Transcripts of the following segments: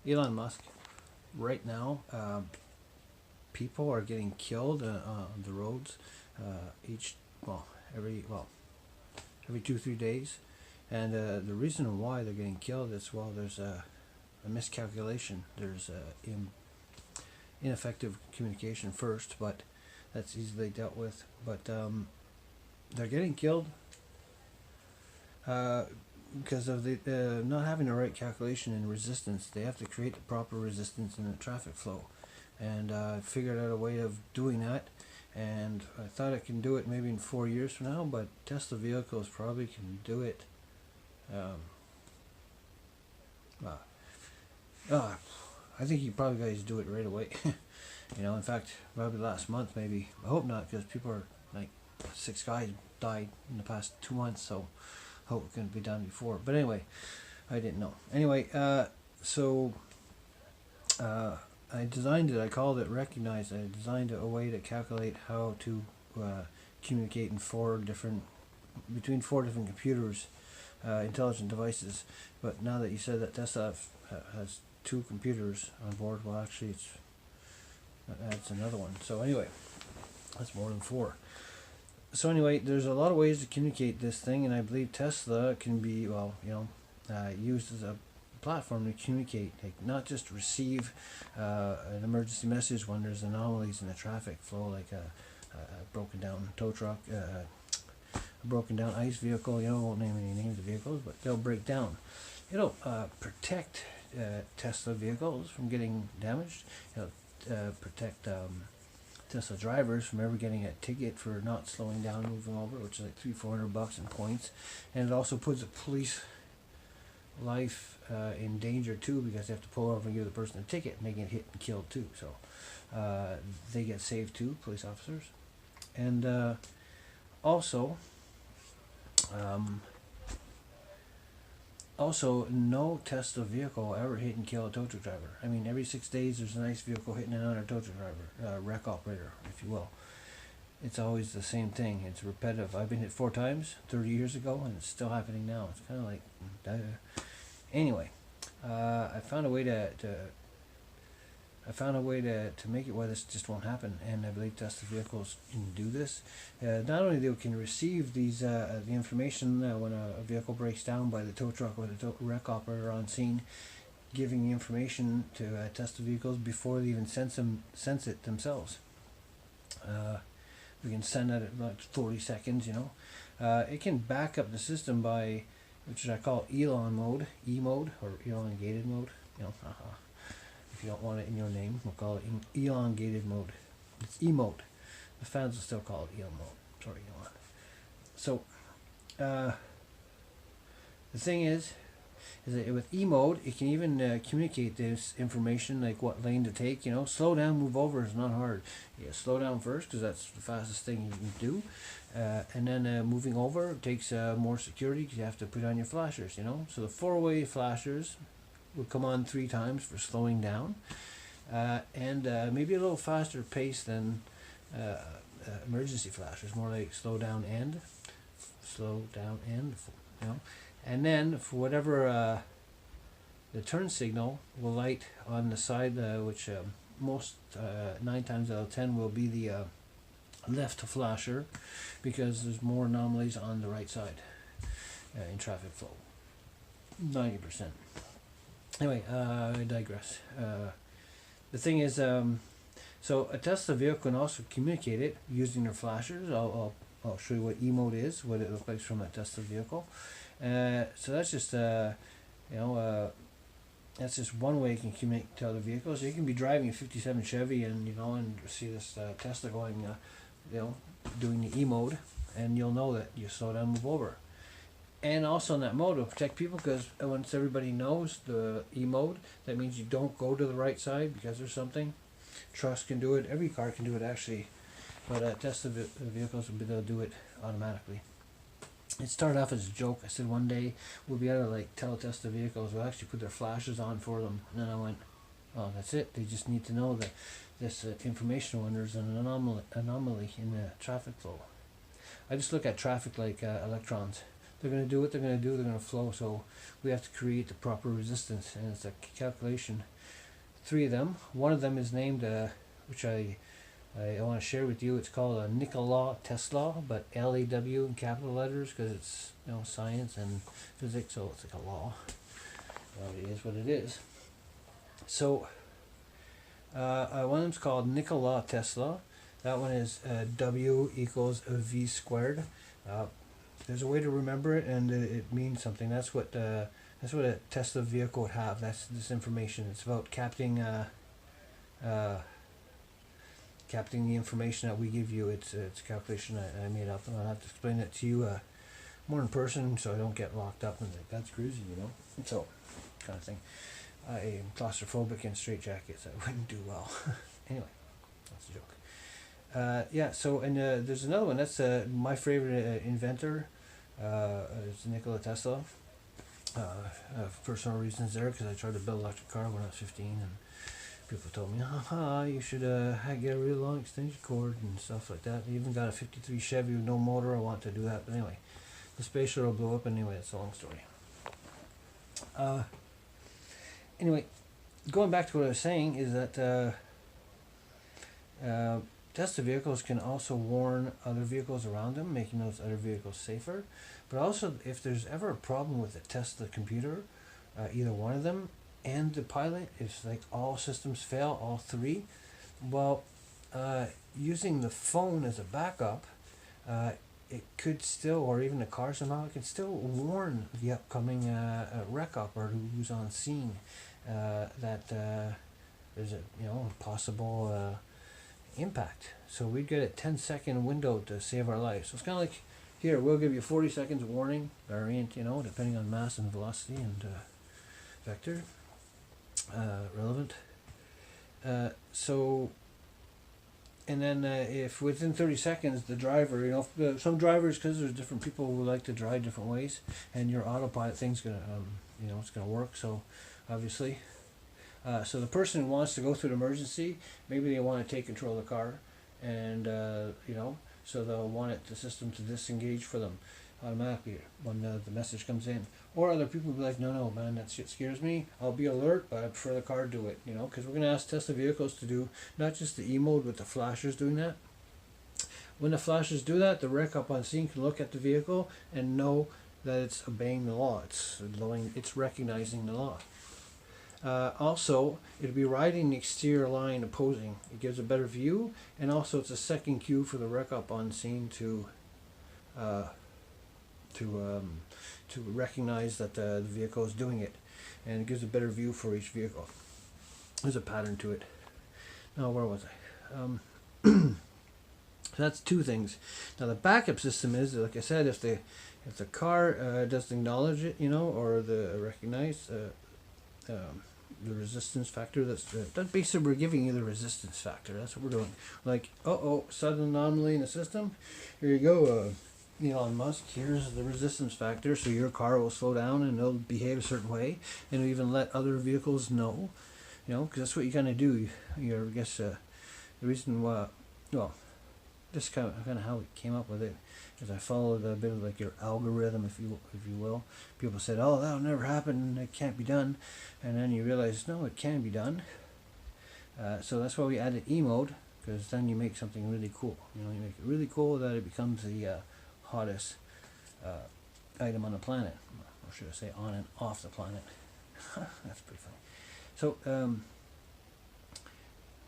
Elon Musk, right now, people are getting killed on the roads each, well, every 2 3 days, and the reason why they're getting killed is, well, there's a miscalculation. There's ineffective communication first, but that's easily dealt with. But they're getting killed because of the not having the right calculation and resistance. They have to create the proper resistance in the traffic flow, and I figured out a way of doing that. And I thought I can do it maybe in 4 years from now, but Tesla vehicles probably can do it. Um, uh, uh, I think you probably guys do it right away. In fact, probably last month maybe. I hope not, because people are like 6 guys died in the past 2 months, so I hope it can be done before. But anyway, I didn't know. Anyway, so I designed it. I called it Recognize. I designed a way to calculate how to communicate in between four different computers, intelligent devices. But now that you said that Tesla has two computers on board, well, actually, that adds another one. So anyway, that's more than four. So anyway, there's a lot of ways to communicate this thing, and I believe Tesla can be, used as a platform to communicate, like not just receive an emergency message when there's anomalies in the traffic flow, like a broken down tow truck, a broken down ice vehicle. I won't name any names of vehicles, but they'll break down. It'll protect Tesla vehicles from getting damaged. It'll protect Tesla drivers from ever getting a ticket for not slowing down, moving over, which is like $300-400 in points. And it also puts a police life in danger too, because they have to pull over and give the person a ticket, and they get hit and killed too. So they get saved too, police officers. And also, no Tesla vehicle ever hit and kill a tow truck driver. I mean, every 6 days there's a nice vehicle hitting another tow truck driver, wreck operator, if you will. It's always the same thing. It's repetitive. I've been hit 4 times 30 years ago, and it's still happening now. It's kind of like, anyway, I found a way to make it where this just won't happen, and I believe Tesla vehicles can do this. Not only they can receive the information when a vehicle breaks down by the tow truck or the wreck operator on scene, giving the information to Tesla vehicles before they even sense it themselves. We can send that at about 40 seconds. It can back up the system by, which I call Elon mode, E mode, or elongated mode. If you don't want it in your name, we'll call it elongated mode. It's E mode. The fans will still call it Elon mode. Sorry, Elon. So, the thing is that with E mode, it can even communicate this information, like what lane to take. Slow down, move over is not hard. Slow down first, because that's the fastest thing you can do. And then moving over takes more security, because you have to put on your flashers. So the 4-way flashers will come on 3 times for slowing down, and maybe a little faster pace than emergency flashers, more like slow down and, and then for whatever the turn signal will light on the side, which most 9 times out of 10 will be the left flasher, because there's more anomalies on the right side in traffic flow, 90%. Anyway, I digress. The thing is, so a Tesla vehicle can also communicate it using their flashers. I'll show you what E mode is, what it looks like from a Tesla vehicle. So that's just that's just one way you can communicate to other vehicles. You can be driving a '57 Chevy and see this Tesla going, doing the E mode, and you'll know that you slow down, move over. And also in that mode, it'll protect people, because once everybody knows the E mode, that means you don't go to the right side because there's something. Trucks can do it. Every car can do it, actually. But Tesla vehicles will be able to do it automatically. It started off as a joke. I said one day we'll be able to tell Tesla vehicles will actually put their flashes on for them. And then I went, oh, that's it. They just need to know that this information when there's an anomaly in the traffic flow. I just look at traffic like electrons. they're going to do what they're going to do. They're going to flow. So we have to create the proper resistance, and it's a calculation. 3 of them. One of them is named, which I want to share with you. It's called Nikola Tesla, but LAW in capital letters because it's science and physics, so it's like a law. Well, it is what it is. So one of them's called Nikola Tesla. That one is W equals V squared. There's a way to remember it, and it means something. That's what a Tesla vehicle would have. That's this information. It's about capturing the information that we give you. It's a calculation I made up, and I'll have to explain it to you more in person, so I don't get locked up and like that's crazy, So kind of thing. I am claustrophobic in straitjackets. I wouldn't do well. Anyway, that's a joke. Yeah. So and there's another one. That's my favorite inventor. It's Nikola Tesla. Personal reasons there, because I tried to build an electric car when I was 15, and people told me, you should get a really long extension cord and stuff like that. I even got a 53 Chevy with no motor. I want to do that, but anyway, the space shuttle blew up anyway. It's a long story. Anyway, going back to what I was saying is that Tesla vehicles can also warn other vehicles around them, making those other vehicles safer. But also, if there's ever a problem with the Tesla computer, either one of them and the pilot, if like all systems fail, all 3, well, using the phone as a backup, it could still, or even the car somehow, it can still warn the upcoming wreck-up or who's on scene that there's a possible impact. So we'd get a 10-second window to save our lives. So it's kind of like, here, we'll give you 40 seconds warning, variant, depending on mass and velocity and vector, relevant. So, and then if within 30 seconds the driver, some drivers, because there's different people who like to drive different ways, and your autopilot thing's gonna, it's gonna work. So, obviously, so the person who wants to go through the emergency, maybe they want to take control of the car, and so they'll want the system to disengage for them automatically when the message comes in. Or other people will be like, no, man, that shit scares me. I'll be alert, but I prefer the car do it, because we're going to ask Tesla vehicles to do not just the E mode with the flashers doing that. When the flashers do that, the wreck up on scene can look at the vehicle and know that it's obeying the law. It's recognizing the law. Also, it'll be riding the exterior line opposing. It gives a better view, and also it's a second cue for the wreck up on scene to recognize that the vehicle is doing it, and it gives a better view for each vehicle. There's a pattern to it. Now, where was I? So that's 2 things. Now the backup system is, like I said, if the car doesn't acknowledge it, or the recognize the resistance factor. That's basically we're giving you the resistance factor. That's what we're doing. Like, sudden anomaly in the system. Here you go, Elon Musk. Here's the resistance factor, so your car will slow down and it'll behave a certain way, and it'll even let other vehicles know. Because that's what you kind of do. I guess the reason why, this kind of how we came up with it. As I followed a bit of like your algorithm, if you will. People said, that'll never happen, it can't be done, and then you realize, no, it can be done. So that's why we added E mode, because then you make something really cool. You make it really cool that it becomes the hottest item on the planet, or should I say on and off the planet. That's pretty funny. So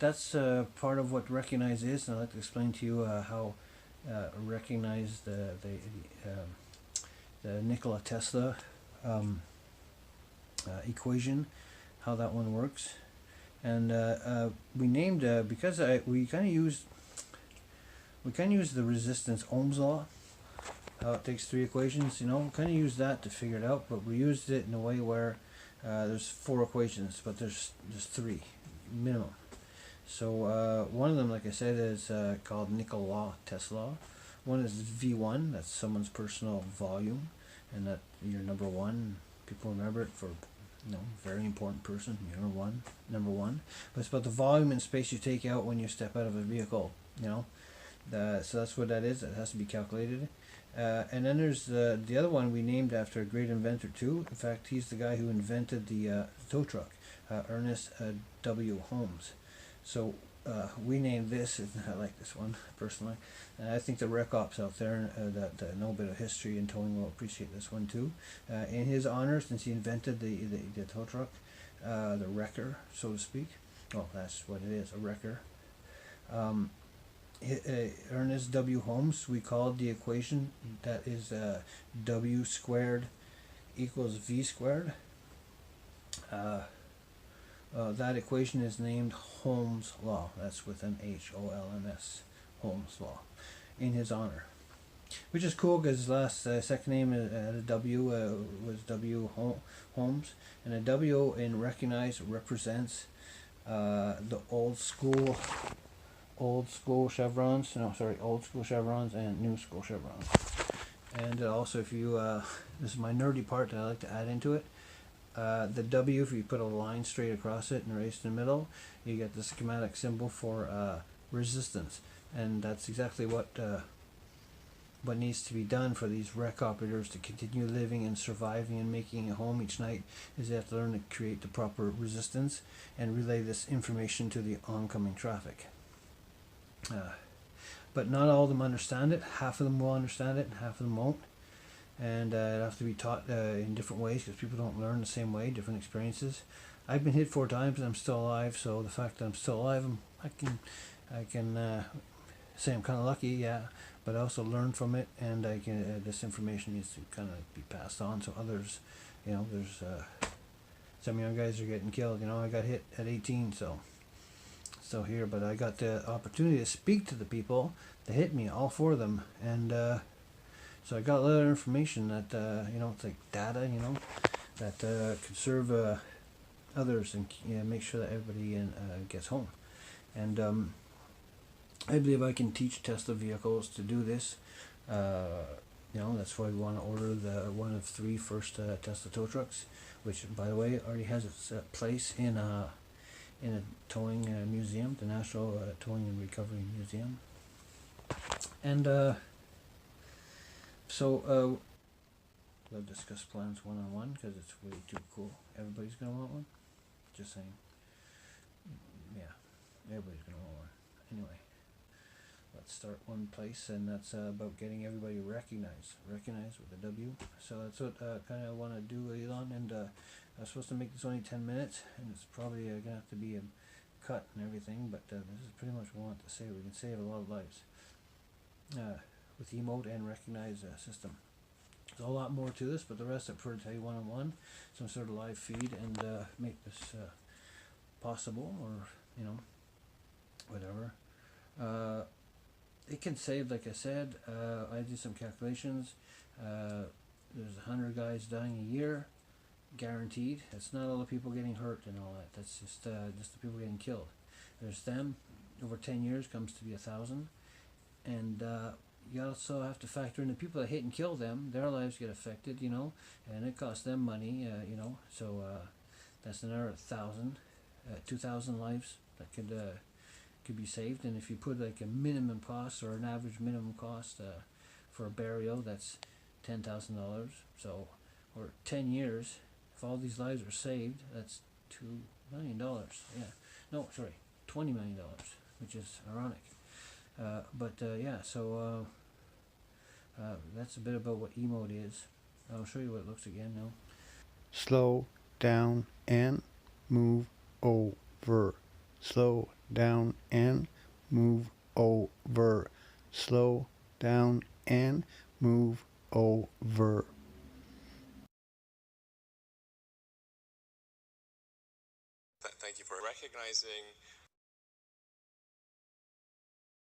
that's part of what Recognize is, and I'd like to explain to you how Recognize the Nikola Tesla equation, how that one works, and we named because we kind of use the resistance Ohms Law, how it takes 3 equations, kind of use that to figure it out, but we used it in a way where there's 4 equations, but there's 3 minimum. So one of them, like I said, is called Nikola Tesla. One is V1, that's someone's personal volume, and that you're number 1. People remember it for, very important person, you're number one. But it's about the volume and space you take out when you step out of a vehicle, So that's what that is. It has to be calculated. And then there's the other one we named after a great inventor too. In fact, he's the guy who invented the tow truck, Ernest W. Holmes. So we named this, and I like this one personally. And I think the rec ops out there that know a bit of history and towing will appreciate this one too. In his honor, since he invented the tow truck, the wrecker, so to speak. Oh, that's what it is, a wrecker. Um, Ernest W. Holmes, we called the equation that is W squared equals V squared. That equation is named Ohms Law. That's with an Holms, Ohms Law, in his honor. Which is cool because his last second name had a W, was W. Holmes, and a W in recognize represents the old school chevrons. No, sorry, old school chevrons and new school chevrons. And also, if you this is my nerdy part that I like to add into it. The W, if you put a line straight across it and erase in the middle, you get the schematic symbol for resistance, and that's exactly what needs to be done for these wreck operators to continue living and surviving and making a home each night. Is they have to learn to create the proper resistance and relay this information to the oncoming traffic. But not all of them understand it. Half of them will understand it, and half of them won't. And it'll have to be taught in different ways because people don't learn the same way, different experiences. I've been hit 4 times and I'm still alive, so the fact that I'm still alive, I can say I'm kind of lucky, yeah, but I also learn from it, and I can this information needs to kind of be passed on so others, there's some young guys are getting killed. I got hit at 18, so still here, but I got the opportunity to speak to the people that hit me, all 4 of them, and so I got a lot of information that it's like data, that could serve others and make sure that everybody gets home. And I believe I can teach Tesla vehicles to do this. That's why we want to order the one of 3 first Tesla tow trucks, which, by the way, already has its place in a towing museum, the National Towing and Recovery Museum. And so we'll discuss plans one-on-one because it's way too cool. Everybody's gonna want one. Just saying. Yeah, everybody's gonna want one. Anyway, let's start one place, and that's about getting everybody recognized with a W. So that's what kind of want to do, Elon. And I was supposed to make this only 10 minutes, and it's probably gonna have to be a cut and everything. But this is pretty much what I want to say. We can save a lot of lives with emote and recognize system. There's a lot more to this, but the rest I prefer to tell you one-on-one, some sort of live feed, and make this possible, or whatever. It can save, like I said. I did some calculations. There's 100 guys dying a year, guaranteed. It's not all the people getting hurt and all that. That's just the people getting killed. There's them. Over 10 years comes to be 1,000, and you also have to factor in the people that hit and kill them. Their lives get affected, and it costs them money, So that's another 1,000, 2,000 lives that could be saved. And if you put like a minimum cost or an average minimum cost for a burial, that's $10,000. So, or 10 years, if all these lives are saved, that's $2 million. Yeah, no, sorry, $20 million, which is ironic. So that's a bit about what emote is. I'll show you what it looks again now. Slow down and move over. Slow down and move over. Slow down and move over. Thank you for recognizing